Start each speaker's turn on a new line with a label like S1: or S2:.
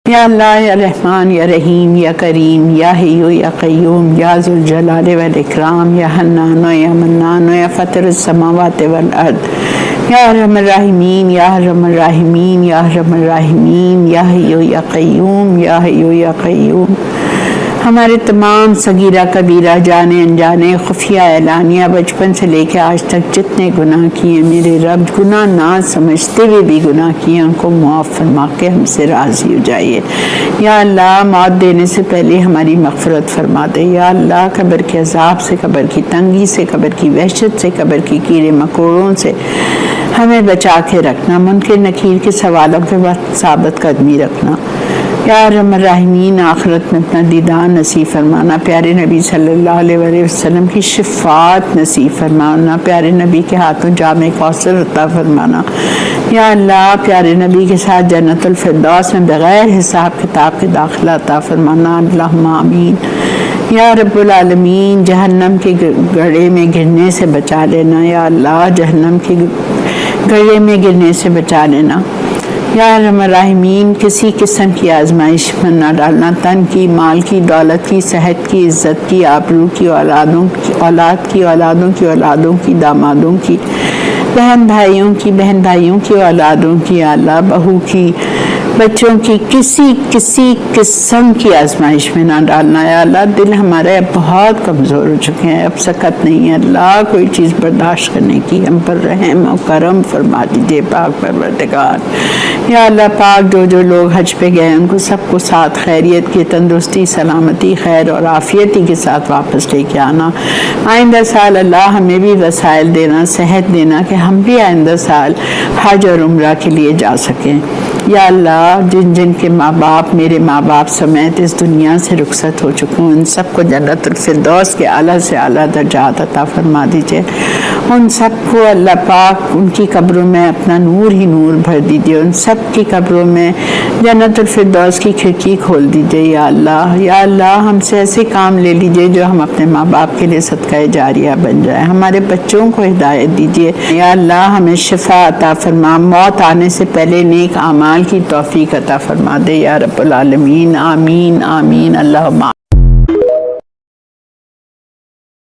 S1: یا اللہ یا رحمان یا رحیم یا کریم یا حی یا قیوم یا ذوالجلال والاکرام یا حنان یا منان یا فاطر السماوات والارض یا ارحم الراحمین یا ارحم الراحمین یا ارحم الراحمین یا حی یا قیوم یا حی یا قیوم۔ ہمارے تمام صغیرہ کبیرہ جانے انجانے خفیہ اعلانیہ بچپن سے لے کے آج تک جتنے گناہ کیے میرے رب، گناہ نہ سمجھتے ہوئے بھی گناہ کیے، ان کو معاف فرما کے ہم سے راضی ہو جائیے۔ یا اللہ موت دینے سے پہلے ہماری مغفرت فرما دے۔ یا اللہ قبر کے عذاب سے، قبر کی تنگی سے، قبر کی وحشت سے، قبر کی کیڑے مکوڑوں سے ہمیں بچا کے رکھنا، منکر نکیر کے سوالوں کے وقت ثابت قدمی رکھنا۔ یا ارحم الراحمین آخرت میں اپنا دیدار نصیب فرمانا، پیارے نبی صلی اللہ علیہ وآلہ وسلم کی شفاعت نصیب فرمانا، پیارے نبی کے ہاتھوں جام کوثر عطا فرمانا۔ یا اللہ پیارے نبی کے ساتھ جنت الفردوس میں بغیر حساب کتاب کے داخلہ عطا فرمانا، اللہم آمین۔ یا رب العالمین جہنم کے گڑھے میں گرنے سے بچا لینا، یا اللہ جہنم کے گڑھے میں گرنے سے بچا لینا۔ یا ارحم الراحمین کسی قسم کی آزمائش میں نہ ڈالنا، تن کی، مال کی، دولت کی، صحت کی، عزت کی، آبرو کی، اولاد کی، اولادوں کی اولادوں کی، دامادوں کی، بہن بھائیوں کی اولادوں کی، یا اللہ بہو کی، بچوں کی، کسی قسم کی آزمائش میں نہ ڈالنا۔ یا اللہ دل ہمارے اب بہت کمزور ہو چکے ہیں، اب سکت نہیں ہے اللہ کوئی چیز برداشت کرنے کی، ہم پر رحم و کرم فرما دیجیے پاک پروردگار۔ یا اللہ پاک جو لوگ حج پہ گئے ان کو سب کو ساتھ خیریت کی، تندرستی، سلامتی، خیر اور عافیتی کے ساتھ واپس لے کے آنا۔ آئندہ سال اللہ ہمیں بھی وسائل دینا، صحت دینا کہ ہم بھی آئندہ سال حج اور عمرہ کے لیے جا سکیں۔ یا اللہ جن کے ماں باپ، میرے ماں باپ سمیت اس دنیا سے رخصت ہو چکے ہیں، ان سب کو جنت الفردوس کے اعلیٰ سے اعلیٰ درجات عطا فرما دیجیے۔ ان سب کو اللہ پاک ان کی قبروں میں اپنا نور ہی نور بھر دیجیے، ان سب کی قبروں میں جنت الفردوس کی کھڑکی کھول دیجیے۔ یا اللہ یا اللہ ہم سے ایسے کام لے لیجیے جو ہم اپنے ماں باپ کے لیے صدقہ جاریہ بن جائے، ہمارے بچوں کو ہدایت دیجیے۔ یا اللہ ہمیں شفا عطا فرما، موت آنے سے پہلے نیک اعمال کی توفیق عطا فرما دے یا رب العالمین، آمین آمین اللہم۔